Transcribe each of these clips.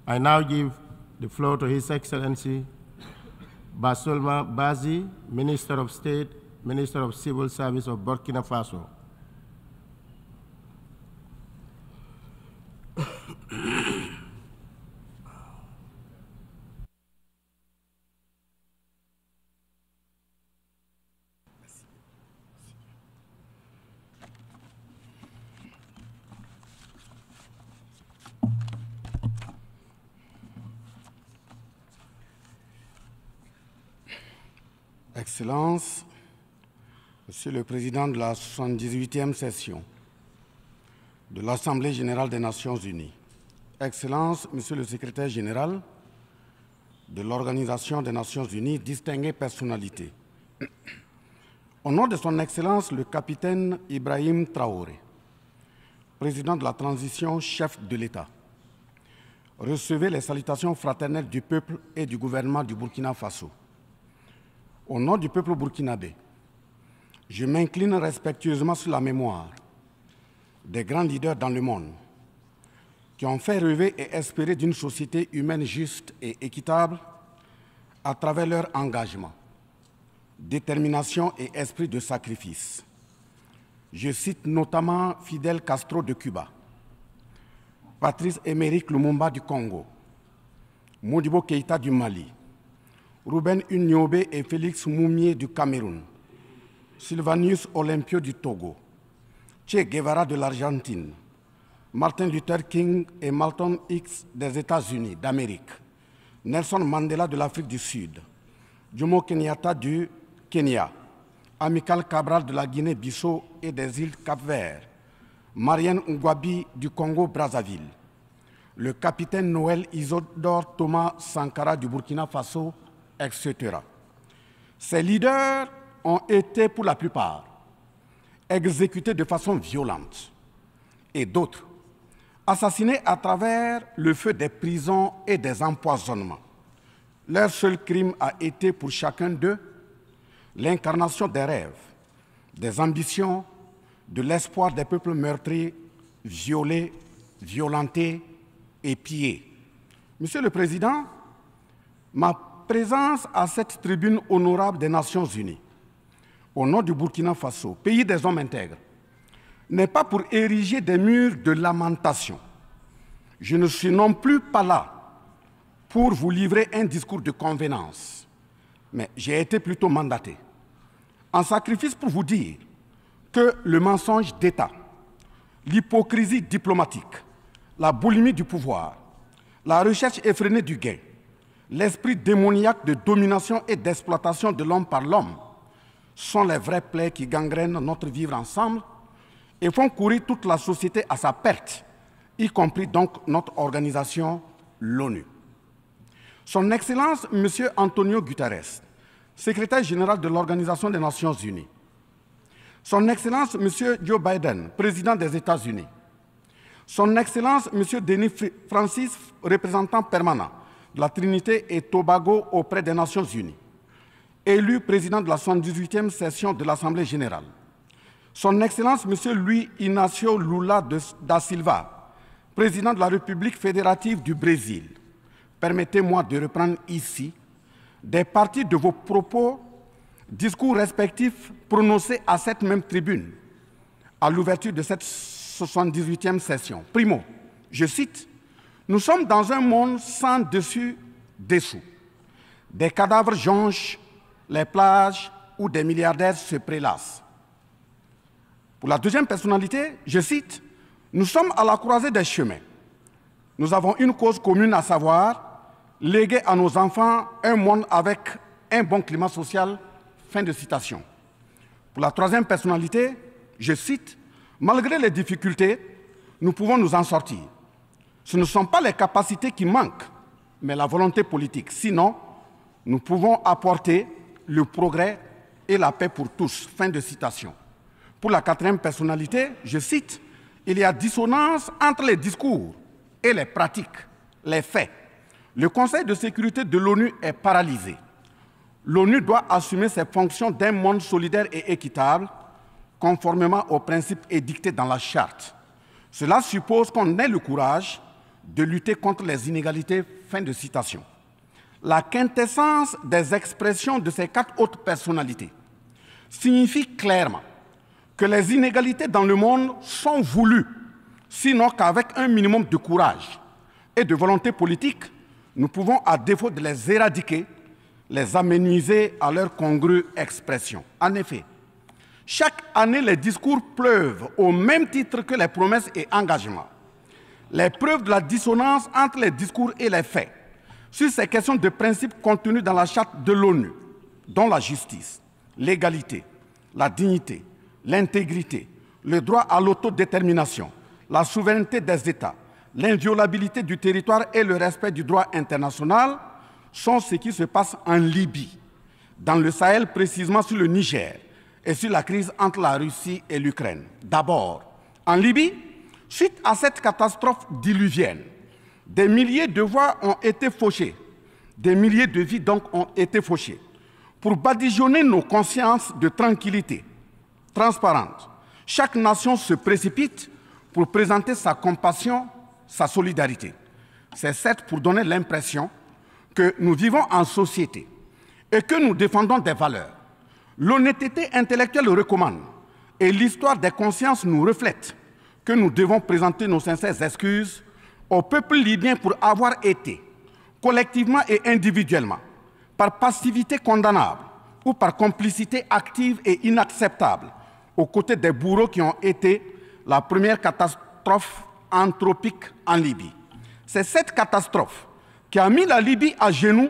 I now give the floor to His Excellency Basolma Bazi, Minister of State, Minister of Civil Service of Burkina Faso. Excellences, Monsieur le Président de la 78e session de l'Assemblée générale des Nations unies, Excellences, Monsieur le Secrétaire général de l'Organisation des Nations unies, distinguées personnalités, au nom de son Excellence le capitaine Ibrahim Traoré, président de la transition, chef de l'État, recevez les salutations fraternelles du peuple et du gouvernement du Burkina Faso. Au nom du peuple burkinabé, je m'incline respectueusement sur la mémoire des grands leaders dans le monde qui ont fait rêver et espérer d'une société humaine juste et équitable à travers leur engagement, détermination et esprit de sacrifice. Je cite notamment Fidel Castro de Cuba, Patrice Émeric Lumumba du Congo, Modibo Keïta du Mali, Ruben Unyobé et Félix Moumié du Cameroun, Sylvanus Olympio du Togo, Che Guevara de l'Argentine, Martin Luther King et Malcolm X des États-Unis d'Amérique, Nelson Mandela de l'Afrique du Sud, Jomo Kenyatta du Kenya, Amilcar Cabral de la Guinée-Bissau et des îles Cap-Vert, Marianne Ngouabi du Congo-Brazzaville, le capitaine Noël Isidore Thomas Sankara du Burkina Faso, etc. Ces leaders ont été, pour la plupart, exécutés de façon violente et d'autres assassinés à travers le feu des prisons et des empoisonnements. Leur seul crime a été pour chacun d'eux l'incarnation des rêves, des ambitions, de l'espoir des peuples meurtris, violés, violentés et pillés. Monsieur le Président, ma présence à cette tribune honorable des Nations unies, au nom du Burkina Faso, pays des hommes intègres, n'est pas pour ériger des murs de lamentation. Je ne suis non plus pas là pour vous livrer un discours de convenance, mais j'ai été plutôt mandaté en sacrifice pour vous dire que le mensonge d'État, l'hypocrisie diplomatique, la boulimie du pouvoir, la recherche effrénée du gain, l'esprit démoniaque de domination et d'exploitation de l'homme par l'homme sont les vrais plaies qui gangrènent notre vivre ensemble et font courir toute la société à sa perte, y compris donc notre organisation, l'ONU. Son Excellence, M. Antonio Guterres, secrétaire général de l'Organisation des Nations unies, Son Excellence, M. Joe Biden, président des États-Unis, Son Excellence, M. Denis Francis, représentant permanent de la Trinité et Tobago auprès des Nations unies, élu président de la 78e session de l'Assemblée générale, Son Excellence M. Luis Inácio Lula da Silva, président de la République fédérative du Brésil, permettez-moi de reprendre ici des parties de vos propos, discours respectifs prononcés à cette même tribune à l'ouverture de cette 78e session. Primo, je cite, « Nous sommes dans un monde sans dessus-dessous. Des cadavres jonchent les plages où des milliardaires se prélassent. » Pour la deuxième personnalité, je cite, « Nous sommes à la croisée des chemins. Nous avons une cause commune, à savoir léguer à nos enfants un monde avec un bon climat social. » Fin de citation. Pour la troisième personnalité, je cite, « Malgré les difficultés, nous pouvons nous en sortir. Ce ne sont pas les capacités qui manquent, mais la volonté politique. Sinon, nous pouvons apporter le progrès et la paix pour tous. » Fin de citation. Pour la quatrième personnalité, je cite, « Il y a dissonance entre les discours et les pratiques, les faits. Le Conseil de sécurité de l'ONU est paralysé. L'ONU doit assumer ses fonctions d'un monde solidaire et équitable, conformément aux principes édictés dans la Charte. Cela suppose qu'on ait le courage de lutter contre les inégalités. Fin de citation. La quintessence des expressions de ces 4 autres personnalités signifie clairement que les inégalités dans le monde sont voulues, sinon qu'avec un minimum de courage et de volonté politique, nous pouvons, à défaut de les éradiquer, les amenuiser à leur congrue expression. En effet, chaque année, les discours pleuvent au même titre que les promesses et engagements. Les preuves de la dissonance entre les discours et les faits sur ces questions de principes contenues dans la charte de l'ONU, dont la justice, l'égalité, la dignité, l'intégrité, le droit à l'autodétermination, la souveraineté des États, l'inviolabilité du territoire et le respect du droit international sont ce qui se passe en Libye, dans le Sahel précisément sur le Niger et sur la crise entre la Russie et l'Ukraine. D'abord, en Libye, suite à cette catastrophe diluvienne, des milliers de voix ont été fauchées, des milliers de vies donc ont été fauchées, pour badigeonner nos consciences de tranquillité transparente. Chaque nation se précipite pour présenter sa compassion, sa solidarité. C'est certes pour donner l'impression que nous vivons en société et que nous défendons des valeurs. L'honnêteté intellectuelle le recommande et l'histoire des consciences nous reflète que nous devons présenter nos sincères excuses au peuple libyen pour avoir été, collectivement et individuellement, par passivité condamnable ou par complicité active et inacceptable, aux côtés des bourreaux qui ont été la première catastrophe anthropique en Libye. C'est cette catastrophe qui a mis la Libye à genoux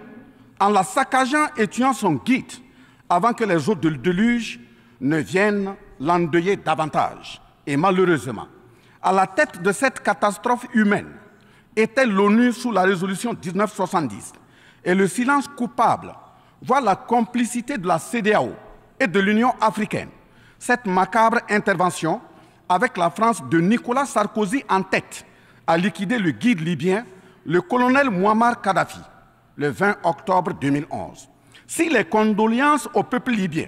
en la saccageant et tuant son guide avant que les eaux du déluge ne viennent l'endeuiller davantage. Et malheureusement, à la tête de cette catastrophe humaine était l'ONU sous la résolution 1970 et le silence coupable, voire la complicité de la CEDEAO et de l'Union africaine. Cette macabre intervention, avec la France de Nicolas Sarkozy en tête, a liquidé le guide libyen, le colonel Mouammar Kadhafi, le 20 octobre 2011. Si les condoléances au peuple libyen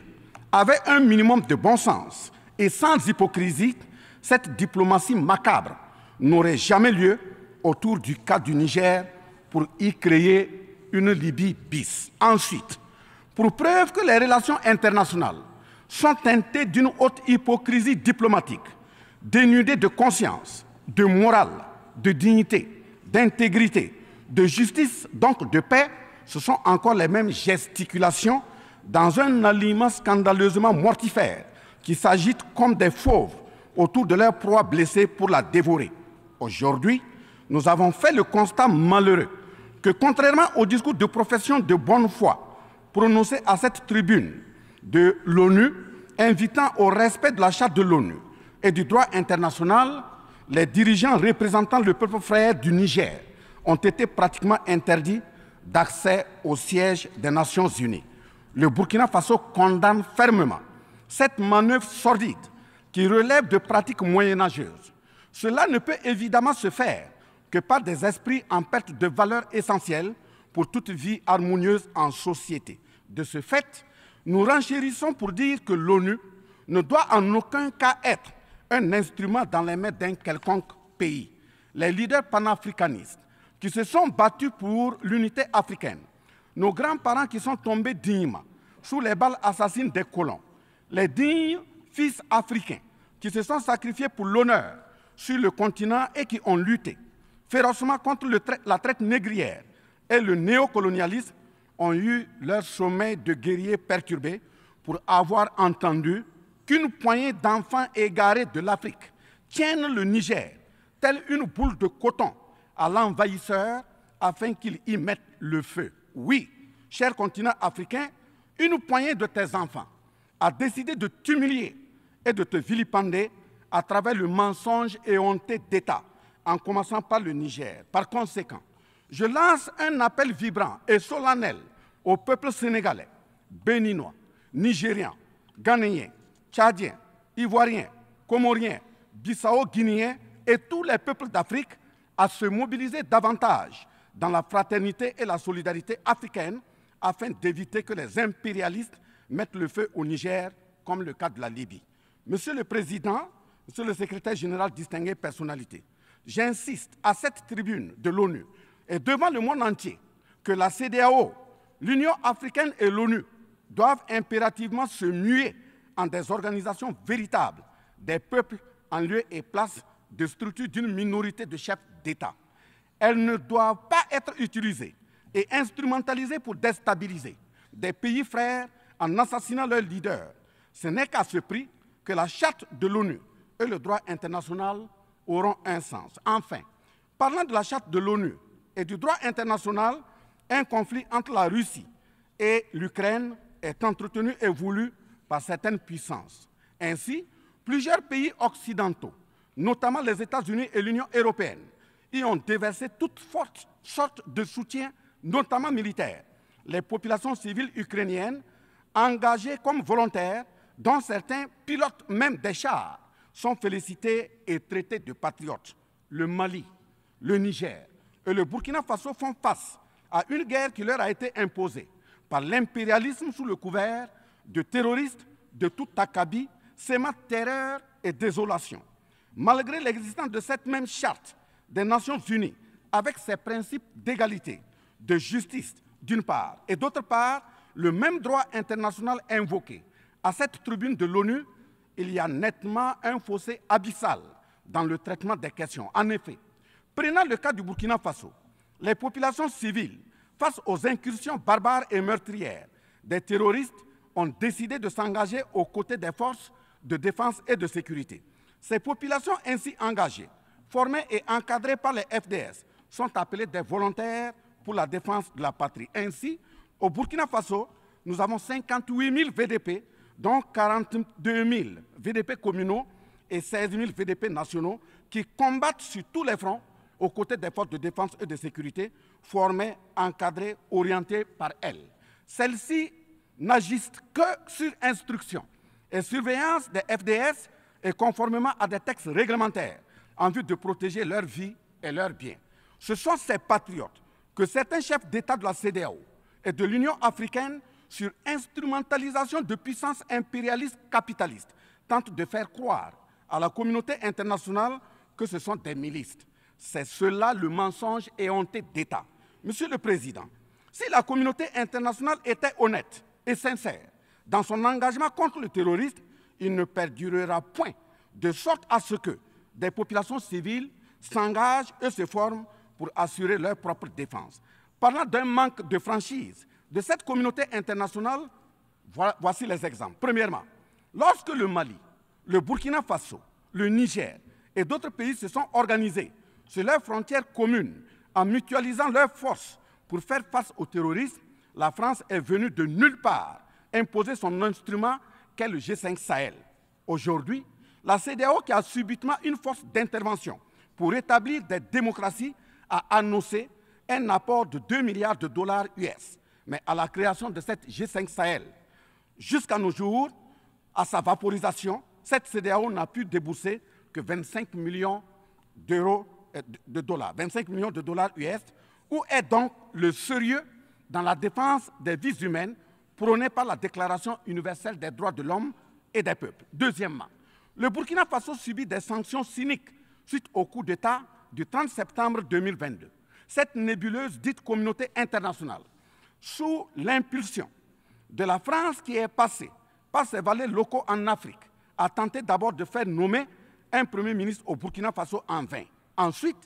avaient un minimum de bon sens et sans hypocrisie, cette diplomatie macabre n'aurait jamais lieu autour du cas du Niger pour y créer une Libye bis. Ensuite, pour preuve que les relations internationales sont teintées d'une haute hypocrisie diplomatique, dénudées de conscience, de morale, de dignité, d'intégrité, de justice, donc de paix, ce sont encore les mêmes gesticulations dans un aliment scandaleusement mortifère qui s'agitent comme des fauves autour de leur proie blessée pour la dévorer. Aujourd'hui, nous avons fait le constat malheureux que, contrairement au discours de profession de bonne foi prononcé à cette tribune de l'ONU, invitant au respect de la charte de l'ONU et du droit international, les dirigeants représentant le peuple frère du Niger ont été pratiquement interdits d'accès au siège des Nations Unies. Le Burkina Faso condamne fermement cette manœuvre sordide qui relève de pratiques moyenâgeuses. Cela ne peut évidemment se faire que par des esprits en perte de valeurs essentielles pour toute vie harmonieuse en société. De ce fait, nous renchérissons pour dire que l'ONU ne doit en aucun cas être un instrument dans les mains d'un quelconque pays. Les leaders panafricanistes qui se sont battus pour l'unité africaine, nos grands-parents qui sont tombés dignement sous les balles assassines des colons, les dignes fils africains qui se sont sacrifiés pour l'honneur sur le continent et qui ont lutté férocement contre la traite négrière et le néocolonialisme, ont eu leur sommeil de guerriers perturbé pour avoir entendu qu'une poignée d'enfants égarés de l'Afrique tiennent le Niger, telle une boule de coton, à l'envahisseur afin qu'il y mette le feu. Oui, cher continent africain, une poignée de tes enfants a décidé de t'humilier et de te vilipender à travers le mensonge éhonté d'État, en commençant par le Niger. Par conséquent, je lance un appel vibrant et solennel au peuple sénégalais, béninois, nigérien, ghanéen, tchadien, ivoirien, comorien, bissau-guinéen et tous les peuples d'Afrique à se mobiliser davantage dans la fraternité et la solidarité africaine afin d'éviter que les impérialistes mettent le feu au Niger, comme le cas de la Libye. Monsieur le Président, Monsieur le Secrétaire général, distinguée personnalité, J'insiste à cette tribune de l'ONU et devant le monde entier que la CEDEAO, l'Union africaine et l'ONU doivent impérativement se muer en des organisations véritables des peuples en lieu et place de structures d'une minorité de chefs d'État. Elles ne doivent pas être utilisées et instrumentalisées pour déstabiliser des pays frères en assassinant leurs leaders. Ce n'est qu'à ce prix que la charte de l'ONU et le droit international auront un sens. Enfin, parlant de la charte de l'ONU et du droit international, un conflit entre la Russie et l'Ukraine est entretenu et voulu par certaines puissances. Ainsi, plusieurs pays occidentaux, notamment les États-Unis et l'Union européenne, y ont déversé toute sorte de soutien, notamment militaire. Les populations civiles ukrainiennes, engagées comme volontaires, dont certains pilotent même des chars, sont félicités et traités de patriotes. Le Mali, le Niger et le Burkina Faso font face à une guerre qui leur a été imposée par l'impérialisme sous le couvert de terroristes de tout acabit, sémant terreur et désolation. Malgré l'existence de cette même charte des Nations Unies, avec ses principes d'égalité, de justice d'une part, et d'autre part, le même droit international invoqué à cette tribune de l'ONU, il y a nettement un fossé abyssal dans le traitement des questions. En effet, prenant le cas du Burkina Faso, les populations civiles, face aux incursions barbares et meurtrières des terroristes, ont décidé de s'engager aux côtés des forces de défense et de sécurité. Ces populations ainsi engagées, formées et encadrées par les FDS, sont appelées des volontaires pour la défense de la patrie. Ainsi, au Burkina Faso, nous avons 58 000 VDP, dont 42 000 VDP communaux et 16 000 VDP nationaux, qui combattent sur tous les fronts aux côtés des forces de défense et de sécurité, formées, encadrées, orientées par elles. Celles-ci n'agissent que sur instruction et surveillance des FDS et conformément à des textes réglementaires en vue de protéger leur vie et leurs biens. Ce sont ces patriotes que certains chefs d'État de la CEDEAO et de l'Union africaine, sur instrumentalisation de puissances impérialistes capitalistes, tentent de faire croire à la communauté internationale que ce sont des milices. C'est cela le mensonge éhonté d'État. Monsieur le Président, si la communauté internationale était honnête et sincère dans son engagement contre le terrorisme, il ne perdurera point, de sorte à ce que des populations civiles s'engagent et se forment pour assurer leur propre défense. Parlant d'un manque de franchise de cette communauté internationale, voici les exemples. Premièrement, lorsque le Mali, le Burkina Faso, le Niger et d'autres pays se sont organisés sur leurs frontières communes en mutualisant leurs forces pour faire face au terrorisme, la France est venue de nulle part imposer son instrument qu'est le G5 Sahel. Aujourd'hui, la CEDEAO, qui a subitement une force d'intervention pour établir des démocraties, a annoncé un apport de 2 milliards de dollars US. Mais à la création de cette G5 Sahel, jusqu'à nos jours, à sa vaporisation, cette CEDEAO n'a pu débourser que 25 millions de dollars, 25 millions de dollars US. Où est donc le sérieux dans la défense des vies humaines prônée par la Déclaration universelle des droits de l'homme et des peuples? Deuxièmement, le Burkina Faso subit des sanctions cyniques suite au coup d'État du 30 septembre 2022. Cette nébuleuse dite communauté internationale, sous l'impulsion de la France qui est passée par ses valets locaux en Afrique, a tenté d'abord de faire nommer un Premier ministre au Burkina Faso en vain. Ensuite,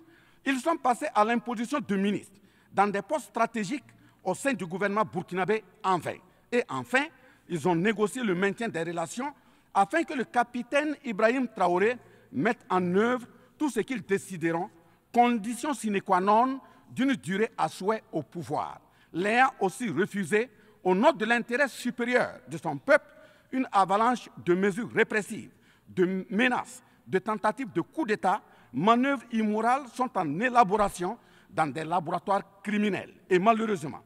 ils sont passés à l'imposition de ministres dans des postes stratégiques au sein du gouvernement burkinabé en vain. Et enfin, ils ont négocié le maintien des relations afin que le capitaine Ibrahim Traoré mette en œuvre tout ce qu'ils décideront, condition sine qua non d'une durée à souhait au pouvoir. L'ayant aussi refusé, au nom de l'intérêt supérieur de son peuple, une avalanche de mesures répressives, de menaces, de tentatives de coup d'État, manœuvres immorales sont en élaboration dans des laboratoires criminels. Et malheureusement,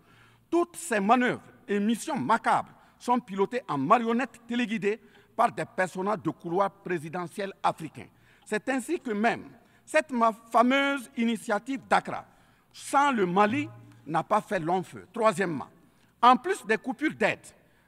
toutes ces manœuvres et missions macabres sont pilotées en marionnettes téléguidées par des personnages de couloir présidentiel africains. C'est ainsi que même cette fameuse initiative d'Accra, sans le Mali, n'a pas fait long feu. Troisièmement, en plus des coupures d'aide,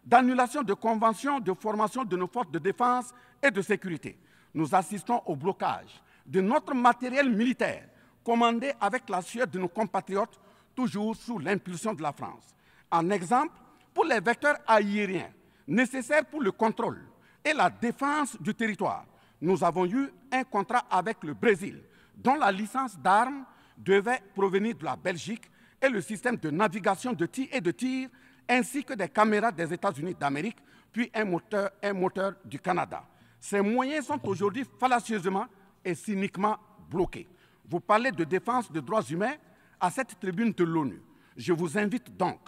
d'annulation de conventions de formation de nos forces de défense et de sécurité, nous assistons au blocage de notre matériel militaire, commandé avec la sueur de nos compatriotes, toujours sous l'impulsion de la France. En exemple, pour les vecteurs aériens nécessaires pour le contrôle et la défense du territoire, nous avons eu un contrat avec le Brésil, dont la licence d'armes devait provenir de la Belgique et le système de navigation de tir ainsi que des caméras des États-Unis d'Amérique, puis un moteur du Canada. Ces moyens sont aujourd'hui fallacieusement et cyniquement bloqués. Vous parlez de défense des droits humains à cette tribune de l'ONU. Je vous invite donc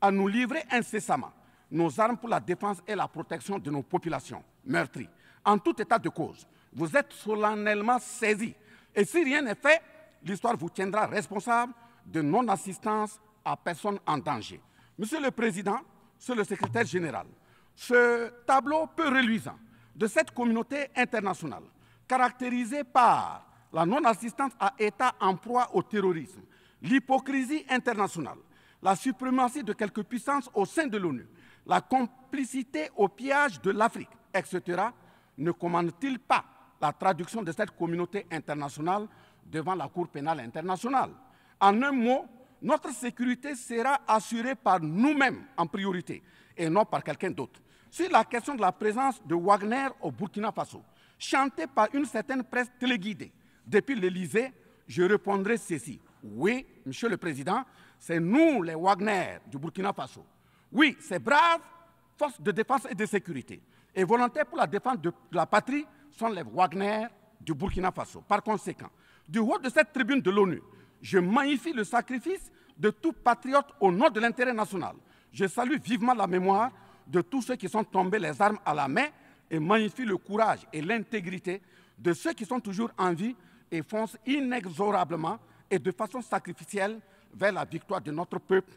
à nous livrer incessamment nos armes pour la défense et la protection de nos populations meurtries. En tout état de cause, vous êtes solennellement saisis. Et si rien n'est fait, l'histoire vous tiendra responsable de non-assistance à personne en danger. Monsieur le Président, Monsieur le Secrétaire général, ce tableau peu reluisant de cette communauté internationale, caractérisée par la non-assistance à États en proie au terrorisme, l'hypocrisie internationale, la suprématie de quelques puissances au sein de l'ONU, la complicité au pillage de l'Afrique, etc., ne commande-t-il pas la traduction de cette communauté internationale devant la Cour pénale internationale? En un mot, notre sécurité sera assurée par nous-mêmes en priorité et non par quelqu'un d'autre. Sur la question de la présence de Wagner au Burkina Faso, chantée par une certaine presse téléguidée depuis l'Élysée, je répondrai ceci. Oui, Monsieur le Président, c'est nous les Wagner du Burkina Faso. Oui, ces braves forces de défense et de sécurité et volontaires pour la défense de la patrie sont les Wagner du Burkina Faso. Par conséquent, du haut de cette tribune de l'ONU, je magnifie le sacrifice de tout patriote au nom de l'intérêt national. Je salue vivement la mémoire de tous ceux qui sont tombés les armes à la main et magnifie le courage et l'intégrité de ceux qui sont toujours en vie et foncent inexorablement et de façon sacrificielle vers la victoire de notre peuple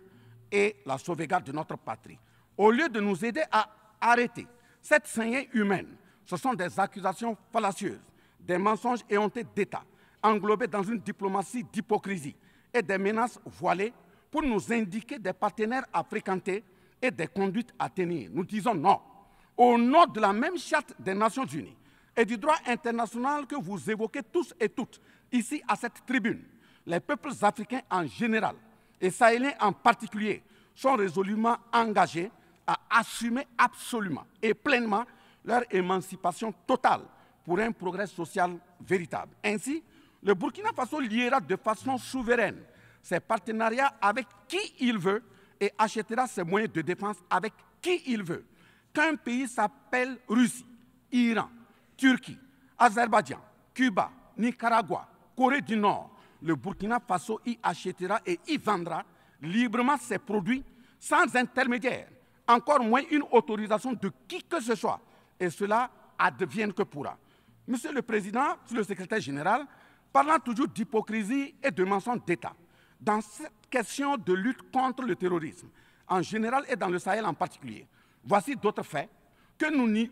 et la sauvegarde de notre patrie. Au lieu de nous aider à arrêter cette saignée humaine, ce sont des accusations fallacieuses, des mensonges éhontés d'État, englobés dans une diplomatie d'hypocrisie et des menaces voilées pour nous indiquer des partenaires à fréquenter et des conduites à tenir. Nous disons non. Au nom de la même charte des Nations Unies et du droit international que vous évoquez tous et toutes ici à cette tribune, les peuples africains en général et sahéliens en particulier sont résolument engagés à assumer absolument et pleinement leur émancipation totale pour un progrès social véritable. Ainsi, le Burkina Faso liera de façon souveraine ses partenariats avec qui il veut et achètera ses moyens de défense avec qui il veut. Qu'un pays s'appelle Russie, Iran, Turquie, Azerbaïdjan, Cuba, Nicaragua, Corée du Nord, le Burkina Faso y achètera et y vendra librement ses produits sans intermédiaire, encore moins une autorisation de qui que ce soit, et cela advienne que pourra. Monsieur le Président, Monsieur le Secrétaire général, parlant toujours d'hypocrisie et de mensonges d'État, dans cette question de lutte contre le terrorisme, en général et dans le Sahel en particulier, voici d'autres faits que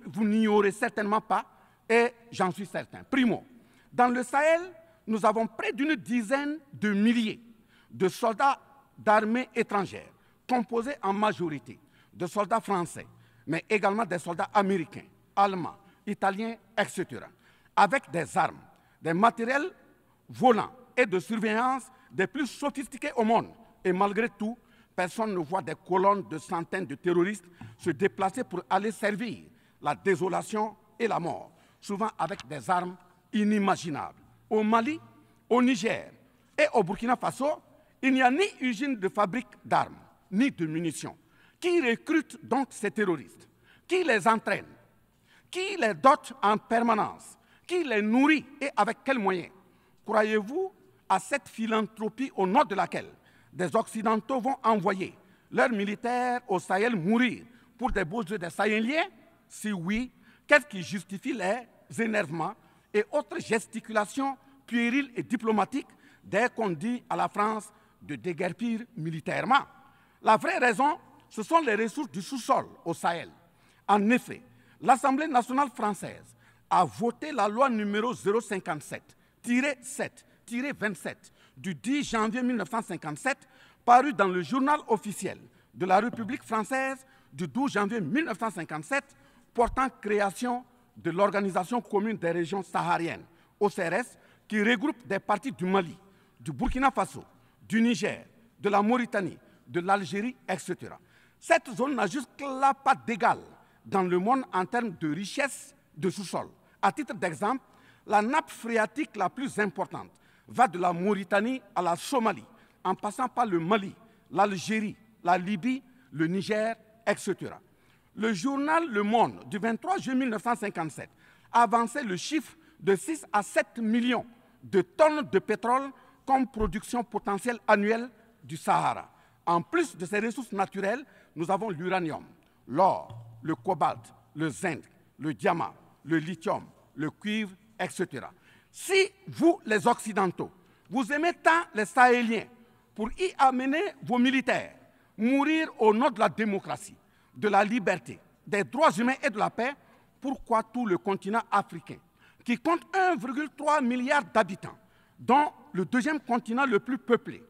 vous n'ignorez certainement pas, et j'en suis certain. Primo, dans le Sahel, nous avons près d'une dizaine de milliers de soldats d'armées étrangères, composés en majorité de soldats français, mais également des soldats américains, allemands, italiens, etc., avec des armes, des matériels volants et de surveillance des plus sophistiqués au monde. Et malgré tout, personne ne voit des colonnes de centaines de terroristes se déplacer pour aller servir la désolation et la mort, souvent avec des armes inimaginables. Au Mali, au Niger et au Burkina Faso, il n'y a ni usine de fabrique d'armes, ni de munitions. Qui recrute donc ces terroristes? Qui les entraîne? Qui les dote en permanence? Qui les nourrit et avec quels moyens? Croyez-vous à cette philanthropie au nom de laquelle des Occidentaux vont envoyer leurs militaires au Sahel mourir pour des beaux yeux des Sahéliens? Si oui, qu'est-ce qui justifie les énervements et autres gesticulations puériles et diplomatiques dès qu'on dit à la France de déguerpir militairement? La vraie raison, ce sont les ressources du sous-sol au Sahel. En effet, l'Assemblée nationale française a voté la loi numéro 057-7-27 du 10 janvier 1957, parue dans le journal officiel de la République française du 12 janvier 1957, portant création de l'Organisation commune des régions sahariennes, OCRS, qui regroupe des parties du Mali, du Burkina Faso, du Niger, de la Mauritanie, de l'Algérie, etc. Cette zone n'a jusque-là pas d'égal dans le monde en termes de richesse de sous-sol. À titre d'exemple, la nappe phréatique la plus importante va de la Mauritanie à la Somalie, en passant par le Mali, l'Algérie, la Libye, le Niger, etc. Le journal Le Monde du 23 juillet 1957 avançait le chiffre de 6 à 7 millions de tonnes de pétrole comme production potentielle annuelle du Sahara. En plus de ces ressources naturelles, nous avons l'uranium, l'or, le cobalt, le zinc, le diamant, le lithium, le cuivre, etc. Si vous, les Occidentaux, vous aimez tant les Sahéliens pour y amener vos militaires, mourir au nom de la démocratie, de la liberté, des droits humains et de la paix, pourquoi tout le continent africain, qui compte 1,3 milliard d'habitants, dont le deuxième continent le plus peuplé,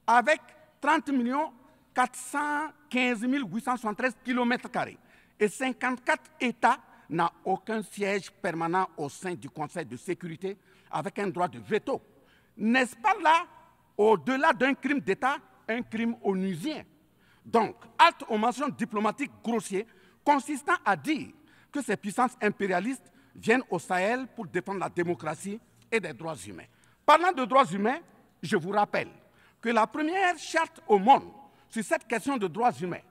avec 30 415 873 km² et 54 États, n'a aucun siège permanent au sein du Conseil de sécurité avec un droit de veto. N'est-ce pas là, au-delà d'un crime d'État, un crime onusien? Donc, halte aux mentions diplomatiques grossiers consistant à dire que ces puissances impérialistes viennent au Sahel pour défendre la démocratie et des droits humains. Parlant de droits humains, je vous rappelle que la première charte au monde sur cette question de droits humains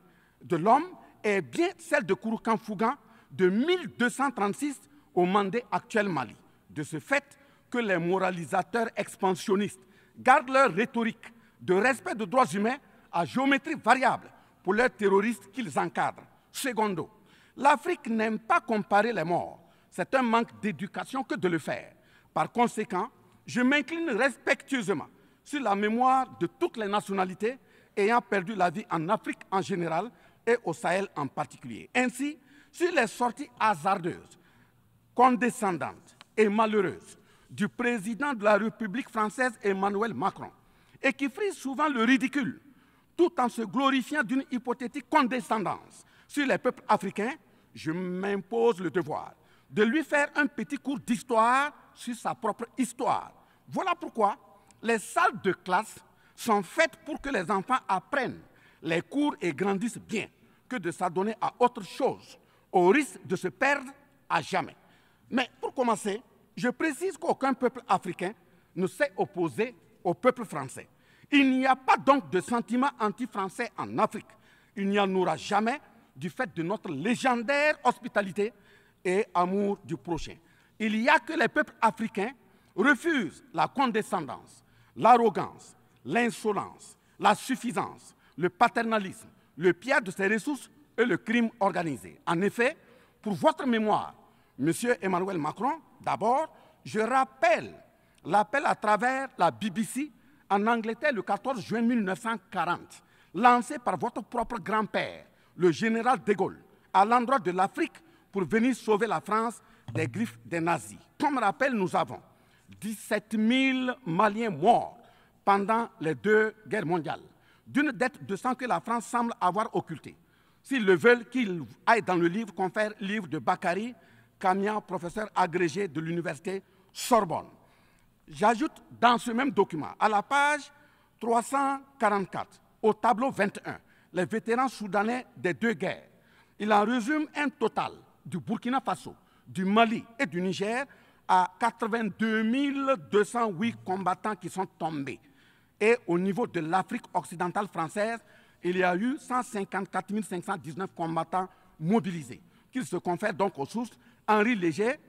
de l'homme est bien celle de Kouroukan-Fougan de 1236 au Mandé actuel Mali. De ce fait que les moralisateurs expansionnistes gardent leur rhétorique de respect des droits humains à géométrie variable pour leurs terroristes qu'ils encadrent. Secondo, l'Afrique n'aime pas comparer les morts. C'est un manque d'éducation que de le faire. Par conséquent, je m'incline respectueusement sur la mémoire de toutes les nationalités ayant perdu la vie en Afrique en général et au Sahel en particulier. Ainsi, sur les sorties hasardeuses, condescendantes et malheureuses du président de la République française Emmanuel Macron, et qui frise souvent le ridicule, tout en se glorifiant d'une hypothétique condescendance sur les peuples africains, je m'impose le devoir de lui faire un petit cours d'histoire sur sa propre histoire. Voilà pourquoi les salles de classe sont faites pour que les enfants apprennent les cours et grandissent bien, que de s'adonner à autre chose, au risque de se perdre à jamais. Mais pour commencer, je précise qu'aucun peuple africain ne s'est opposé au peuple français. Il n'y a pas donc de sentiment anti-français en Afrique. Il n'y en aura jamais du fait de notre légendaire hospitalité et amour du prochain. Il n'y a que les peuples africains refusent la condescendance, l'arrogance, l'insolence, la suffisance, le paternalisme, le pillage de ses ressources et le crime organisé. En effet, pour votre mémoire, M. Emmanuel Macron, d'abord, je rappelle l'appel à travers la BBC en Angleterre le 14 juin 1940, lancé par votre propre grand-père, le général de Gaulle, à l'endroit de l'Afrique pour venir sauver la France des griffes des nazis. Comme rappel, nous avons 17 000 Maliens morts pendant les 2 guerres mondiales, d'une dette de sang que la France semble avoir occultée. S'ils le veulent, qu'ils aillent dans le livre, confère livre de Bakary Kamia, professeur agrégé de l'université Sorbonne. J'ajoute dans ce même document, à la page 344, au tableau 21, les vétérans soudanais des 2 guerres. Il en résume un total du Burkina Faso, du Mali et du Niger à 82 208 combattants qui sont tombés. Et au niveau de l'Afrique occidentale française, il y a eu 154 519 combattants mobilisés, qu'ils se confèrent donc aux sources Henri Léger,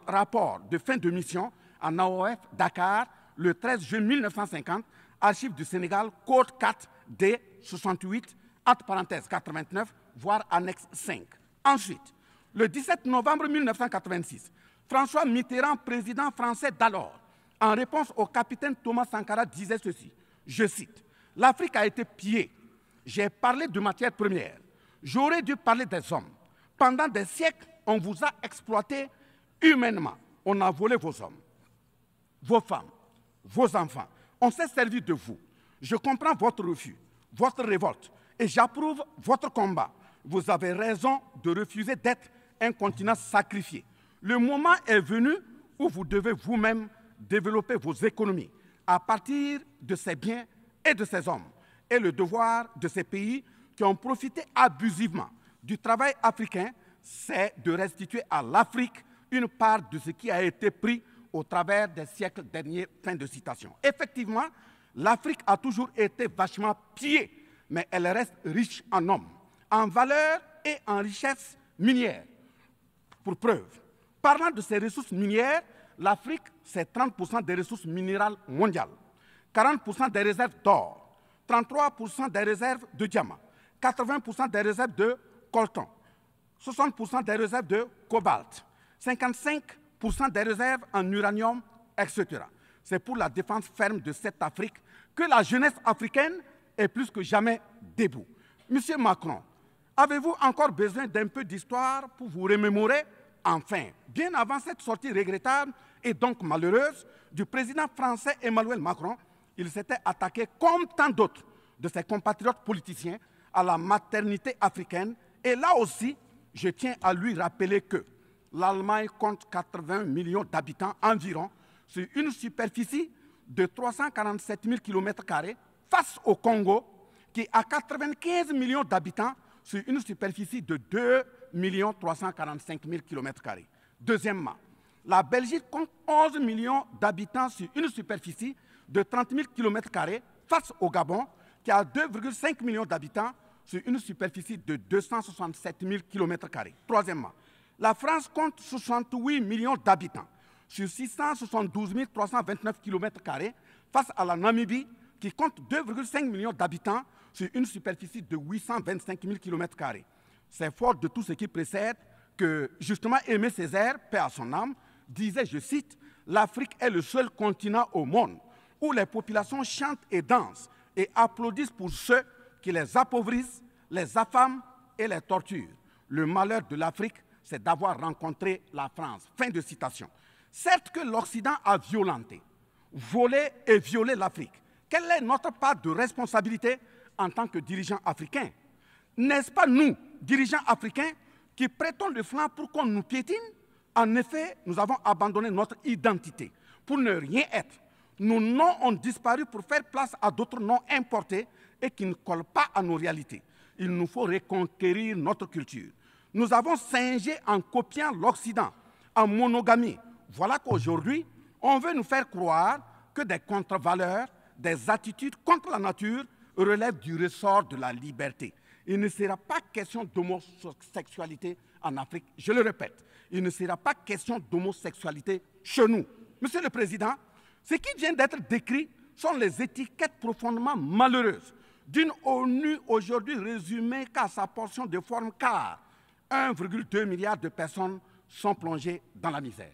rapport de fin de mission en AOF Dakar, le 13 juin 1950, archives du Sénégal, code 4 D 68, entre parenthèses 89, voire annexe 5. Ensuite, le 17 novembre 1986, François Mitterrand, président français d'alors, en réponse au capitaine Thomas Sankara, disait ceci, je cite, « L'Afrique a été pillée. J'ai parlé de matières premières. J'aurais dû parler des hommes. Pendant des siècles, on vous a exploité humainement. On a volé vos hommes, vos femmes, vos enfants. On s'est servi de vous. Je comprends votre refus, votre révolte, et j'approuve votre combat. Vous avez raison de refuser d'être un continent sacrifié. Le moment est venu où vous devez vous-même développer vos économies à partir de ces biens et de ces hommes. Et le devoir de ces pays qui ont profité abusivement du travail africain, c'est de restituer à l'Afrique une part de ce qui a été pris au travers des siècles derniers. Fin de citation. Effectivement, l'Afrique a toujours été vachement pillée, mais elle reste riche en hommes, en valeur et en richesse minière. Pour preuve, parlant de ses ressources minières, l'Afrique, c'est 30% des ressources minérales mondiales, 40% des réserves d'or, 33% des réserves de diamants, 80% des réserves de coltan, 60% des réserves de cobalt, 55% des réserves en uranium, etc. C'est pour la défense ferme de cette Afrique que la jeunesse africaine est plus que jamais debout. Monsieur Macron, avez-vous encore besoin d'un peu d'histoire pour vous remémorer? Enfin, bien avant cette sortie regrettable et donc malheureuse du président français Emmanuel Macron, il s'était attaqué, comme tant d'autres de ses compatriotes politiciens, à la maternité africaine. Et là aussi, je tiens à lui rappeler que l'Allemagne compte 80 millions d'habitants environ sur une superficie de 347 000 km² face au Congo, qui a 95 millions d'habitants sur une superficie de 2 345 000 km². Deuxièmement, la Belgique compte 11 millions d'habitants sur une superficie de 30 000 km² face au Gabon, qui a 2,5 millions d'habitants sur une superficie de 267 000 km². Troisièmement, la France compte 68 millions d'habitants sur 672 329 km² face à la Namibie, qui compte 2,5 millions d'habitants sur une superficie de 825 000 km². C'est fort de tout ce qui précède que, justement, Aimé Césaire, paix à son âme, disait, je cite, « L'Afrique est le seul continent au monde où les populations chantent et dansent et applaudissent pour ceux qui les appauvrissent, les affament et les torturent. Le malheur de l'Afrique, c'est d'avoir rencontré la France. » Fin de citation. Certes que l'Occident a violenté, volé et violé l'Afrique. Quelle est notre part de responsabilité en tant que dirigeants africains? N'est-ce pas nous, dirigeants africains, qui prêtons le flanc pour qu'on nous piétine? En effet, nous avons abandonné notre identité pour ne rien être. Nos noms ont disparu pour faire place à d'autres noms importés et qui ne collent pas à nos réalités. Il nous faut reconquérir notre culture. Nous avons singé en copiant l'Occident, en monogamie. Voilà qu'aujourd'hui, on veut nous faire croire que des contre-valeurs, des attitudes contre la nature relèvent du ressort de la liberté. Il ne sera pas question d'homosexualité en Afrique. Je le répète, il ne sera pas question d'homosexualité chez nous. Monsieur le Président, ce qui vient d'être décrit sont les étiquettes profondément malheureuses d'une ONU aujourd'hui résumée qu'à sa portion de forme, car 1,2 milliard de personnes sont plongées dans la misère.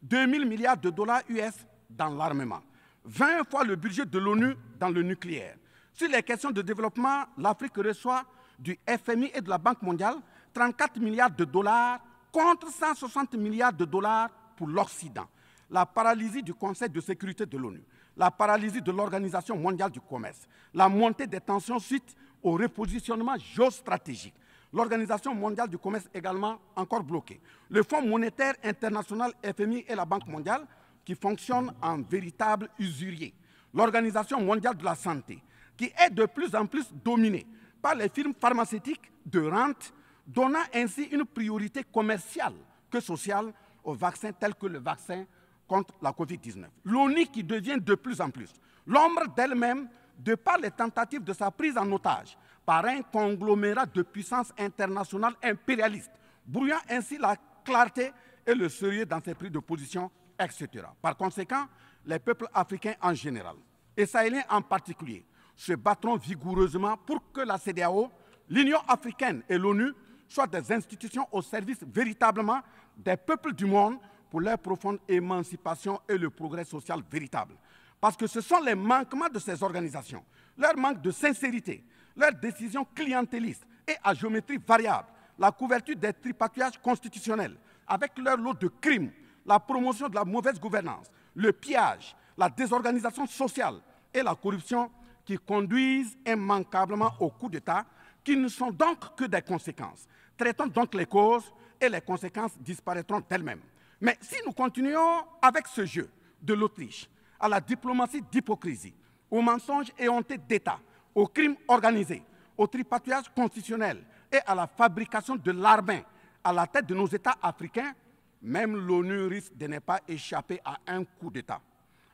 2 000 milliards de dollars US dans l'armement. 20 fois le budget de l'ONU dans le nucléaire. Sur les questions de développement, l'Afrique reçoit du FMI et de la Banque mondiale 34 milliards de dollars contre 160 milliards de dollars pour l'Occident. La paralysie du Conseil de sécurité de l'ONU, la paralysie de l'Organisation mondiale du commerce, la montée des tensions suite au repositionnement géostratégique. L'Organisation mondiale du commerce également encore bloquée. Le Fonds monétaire international, FMI et la Banque mondiale qui fonctionnent en véritable usurier. L'Organisation mondiale de la santé qui est de plus en plus dominée par les firmes pharmaceutiques de rente, donnant ainsi une priorité commerciale que sociale aux vaccins tels que le vaccin contre la Covid-19. L'ONU qui devient de plus en plus l'ombre d'elle-même de par les tentatives de sa prise en otage par un conglomérat de puissances internationales impérialistes, brouillant ainsi la clarté et le sérieux dans ses prises de position, etc. Par conséquent, les peuples africains en général, et sahéliens en particulier, se battront vigoureusement pour que la CEDEAO, l'Union africaine et l'ONU soient des institutions au service véritablement des peuples du monde pour leur profonde émancipation et le progrès social véritable. Parce que ce sont les manquements de ces organisations, leur manque de sincérité, leurs décisions clientélistes et à géométrie variable, la couverture des tripatouillages constitutionnels, avec leur lot de crimes, la promotion de la mauvaise gouvernance, le pillage, la désorganisation sociale et la corruption qui conduisent immanquablement au coup d'État, qui ne sont donc que des conséquences. Traitons donc les causes et les conséquences disparaîtront d'elles-mêmes. Mais si nous continuons avec ce jeu, de l'Autriche, à la diplomatie d'hypocrisie, aux mensonges éhontés d'État, aux crimes organisés, au tripatouillage constitutionnel et à la fabrication de l'armée à la tête de nos États africains, même l'ONU risque de ne pas échapper à un coup d'État.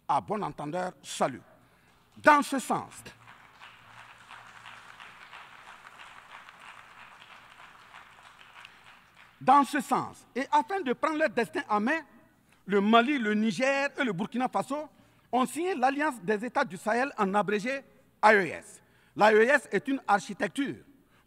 À bon entendeur, salut. Dans ce sens, et afin de prendre leur destin en main, le Mali, le Niger et le Burkina Faso ont signé l'Alliance des États du Sahel, en abrégé AES. L'AES est une architecture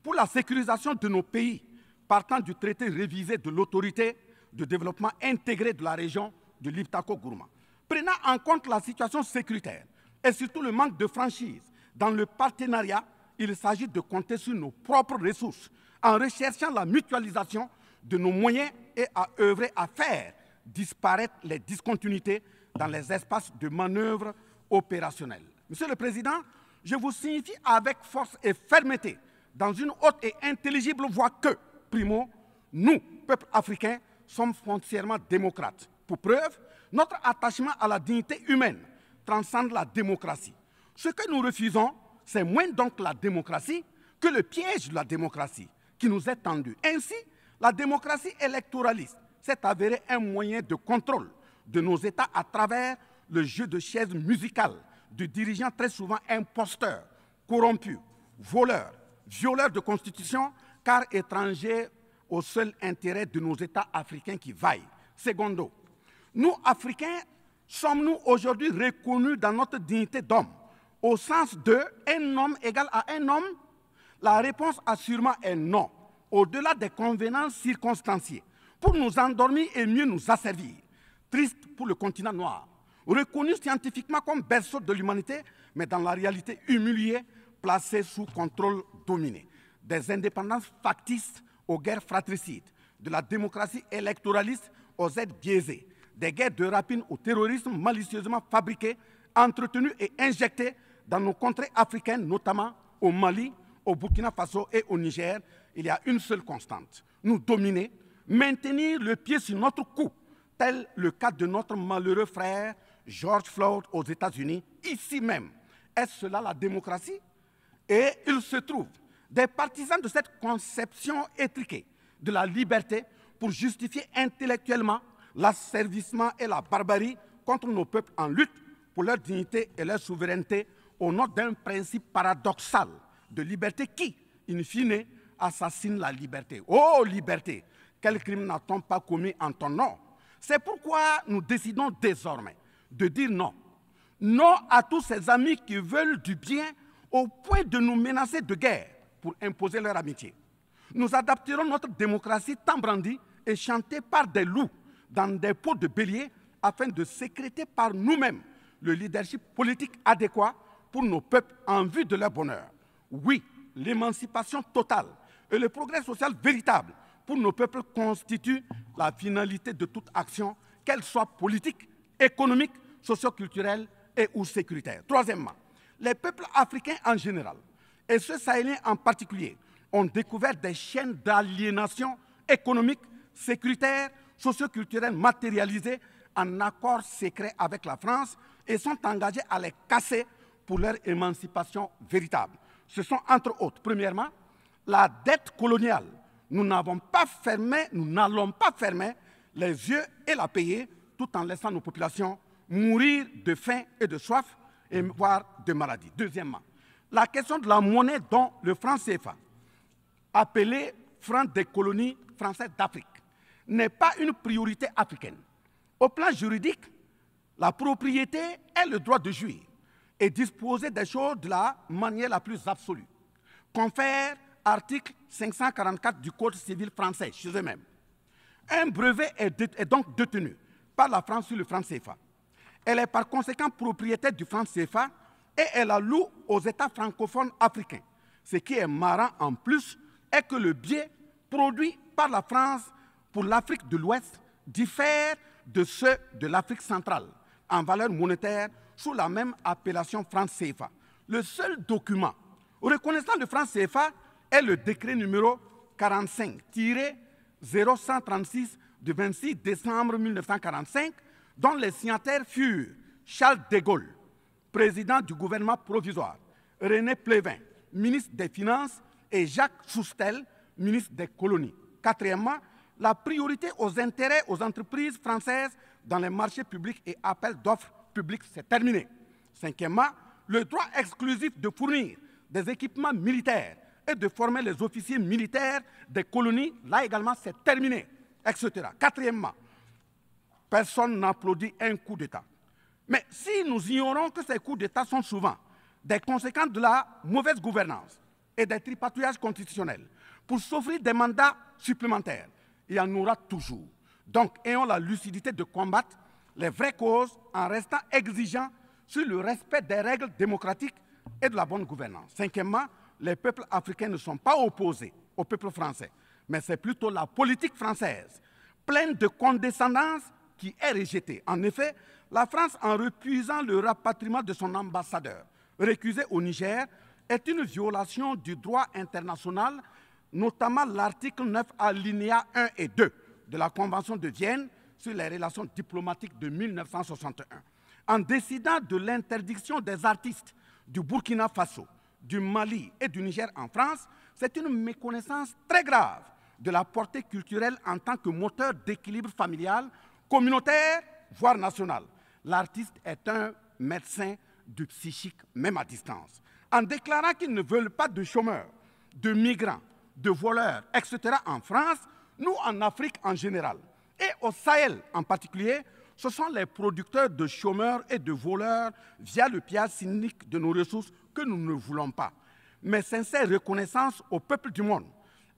pour la sécurisation de nos pays, partant du traité révisé de l'autorité de développement intégré de la région de l'Iptako-Gourma. Prenant en compte la situation sécuritaire et surtout le manque de franchise dans le partenariat, il s'agit de compter sur nos propres ressources en recherchant la mutualisation de nos moyens et à œuvrer à faire disparaître les discontinuités dans les espaces de manœuvre opérationnels. Monsieur le Président, je vous signifie avec force et fermeté, dans une haute et intelligible voix que, primo, nous, peuple africain, sommes foncièrement démocrates. Pour preuve, notre attachement à la dignité humaine transcende la démocratie. Ce que nous refusons, c'est moins donc la démocratie que le piège de la démocratie qui nous est tendu. Ainsi, la démocratie électoraliste s'est avérée un moyen de contrôle de nos États à travers le jeu de chaises musicales de dirigeants très souvent imposteurs, corrompus, voleurs, violeurs de constitution, car étrangers au seul intérêt de nos États africains qui vaillent. Secondo, nous, Africains, sommes-nous aujourd'hui reconnus dans notre dignité d'homme, au sens de un homme égal à un homme? La réponse assurément est non, au-delà des convenances circonstanciées, pour nous endormir et mieux nous asservir. Triste pour le continent noir, reconnu scientifiquement comme berceau de l'humanité, mais dans la réalité humilié, placé sous contrôle dominé. Des indépendances factices aux guerres fratricides, de la démocratie électoraliste aux aides biaisées, des guerres de rapine au terrorisme malicieusement fabriquées, entretenues et injectées dans nos contrées africaines, notamment au Mali, au Burkina Faso et au Niger. Il y a une seule constante, nous dominer, maintenir le pied sur notre cou, tel le cas de notre malheureux frère George Floyd aux États-Unis, ici même. Est-ce cela la démocratie? Et il se trouve des partisans de cette conception étriquée de la liberté pour justifier intellectuellement l'asservissement et la barbarie contre nos peuples en lutte pour leur dignité et leur souveraineté au nom d'un principe paradoxal de liberté qui, in fine, assassine la liberté. Oh liberté, quel crime n'a-t-on pas commis en ton nom? C'est pourquoi nous décidons désormais de dire non. Non à tous ces amis qui veulent du bien au point de nous menacer de guerre pour imposer leur amitié. Nous adapterons notre démocratie tant brandie et chantée par des loups dans des pots de bélier afin de sécréter par nous-mêmes le leadership politique adéquat pour nos peuples en vue de leur bonheur. Oui, l'émancipation totale et le progrès social véritable pour nos peuples constituent la finalité de toute action, qu'elle soit politique, économique, socio-culturelle et ou sécuritaire. Troisièmement, les peuples africains en général, et ceux sahéliens en particulier, ont découvert des chaînes d'aliénation économique, sécuritaire, socio-culturelle matérialisées en accord secret avec la France et sont engagés à les casser pour leur émancipation véritable. Ce sont entre autres, premièrement, la dette coloniale. Nous n'allons pas fermer les yeux et la payer tout en laissant nos populations mourir de faim et de soif et voire de maladie. Deuxièmement, la question de la monnaie dont le franc CFA, appelé franc des colonies françaises d'Afrique, n'est pas une priorité africaine. Au plan juridique, la propriété est le droit de jouir et disposer des choses de la manière la plus absolue. Confère article 544 du Code civil français chez eux-mêmes. Un brevet est donc détenu par la France sur le franc CFA. Elle est par conséquent propriétaire du franc CFA et elle la loue aux États francophones africains. Ce qui est marrant en plus est que le biais produit par la France pour l'Afrique de l'Ouest diffère de ceux de l'Afrique centrale en valeur monétaire sous la même appellation franc CFA. Le seul document reconnaissant le franc CFA est le décret numéro 45-0136 du 26 décembre 1945 dont les signataires furent Charles de Gaulle, président du gouvernement provisoire, René Pleven, ministre des Finances, et Jacques Soustel, ministre des Colonies. Quatrièmement, la priorité aux intérêts aux entreprises françaises dans les marchés publics et appels d'offres publics s'est terminée. Cinquièmement, le droit exclusif de fournir des équipements militaires et de former les officiers militaires des colonies, là également, c'est terminé, etc. Quatrièmement, personne n'applaudit un coup d'État. Mais si nous ignorons que ces coups d'État sont souvent des conséquences de la mauvaise gouvernance et des tripatouillages constitutionnels pour s'offrir des mandats supplémentaires, il y en aura toujours. Donc, ayons la lucidité de combattre les vraies causes en restant exigeants sur le respect des règles démocratiques et de la bonne gouvernance. Cinquièmement, les peuples africains ne sont pas opposés au peuple français, mais c'est plutôt la politique française, pleine de condescendance, qui est rejetée. En effet, la France, en refusant le rapatriement de son ambassadeur récusé au Niger, est une violation du droit international, notamment l'article 9 alinéa 1 et 2 de la Convention de Vienne sur les relations diplomatiques de 1961. En décidant de l'interdiction des artistes du Burkina Faso, du Mali et du Niger en France, c'est une méconnaissance très grave de la portée culturelle en tant que moteur d'équilibre familial, communautaire, voire national. L'artiste est un médecin du psychique, même à distance. En déclarant qu'ils ne veulent pas de chômeurs, de migrants, de voleurs, etc. en France, nous en Afrique en général, et au Sahel en particulier, ce sont les producteurs de chômeurs et de voleurs via le pillage cynique de nos ressources que nous ne voulons pas. Mais sincère reconnaissance au peuple du monde,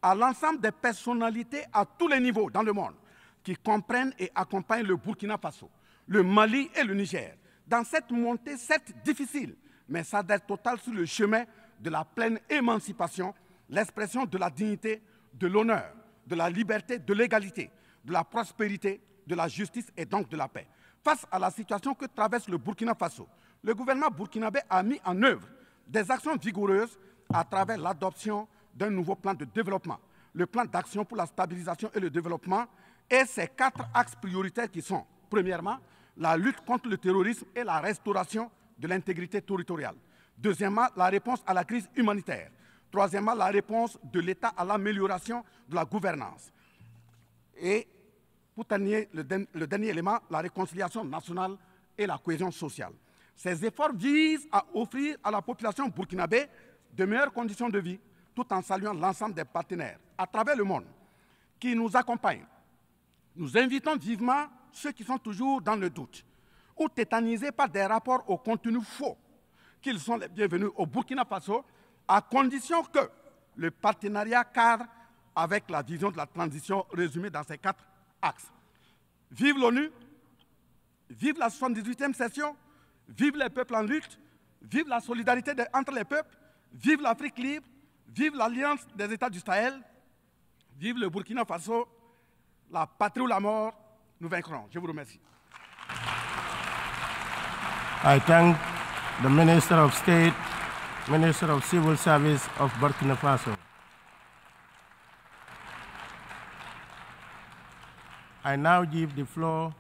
à l'ensemble des personnalités à tous les niveaux dans le monde qui comprennent et accompagnent le Burkina Faso, le Mali et le Niger dans cette montée certes difficile, mais s'adhère totale sur le chemin de la pleine émancipation, l'expression de la dignité, de l'honneur, de la liberté, de l'égalité, de la prospérité, de la justice et donc de la paix. Face à la situation que traverse le Burkina Faso, le gouvernement burkinabé a mis en œuvre des actions vigoureuses à travers l'adoption d'un nouveau plan de développement, le plan d'action pour la stabilisation et le développement, et ses 4 axes prioritaires qui sont, premièrement, la lutte contre le terrorisme et la restauration de l'intégrité territoriale. Deuxièmement, la réponse à la crise humanitaire. Troisièmement, la réponse de l'État à l'amélioration de la gouvernance. Et pour terminer, le dernier élément, la réconciliation nationale et la cohésion sociale. Ces efforts visent à offrir à la population burkinabé de meilleures conditions de vie, tout en saluant l'ensemble des partenaires à travers le monde qui nous accompagnent. Nous invitons vivement ceux qui sont toujours dans le doute ou tétanisés par des rapports au contenu faux qu'ils sont les bienvenus au Burkina Faso, à condition que le partenariat cadre avec la vision de la transition résumée dans ces 4 axes. Vive l'ONU, vive la 78e session, vive les peuples en lutte, vive la solidarité entre les peuples, vive l'Afrique libre, vive l'Alliance des États du Sahel, vive le Burkina Faso, la patrie ou la mort, nous vaincrons. Je vous remercie. I thank the Minister of State, Minister of Civil Service of Burkina Faso. I now give the floor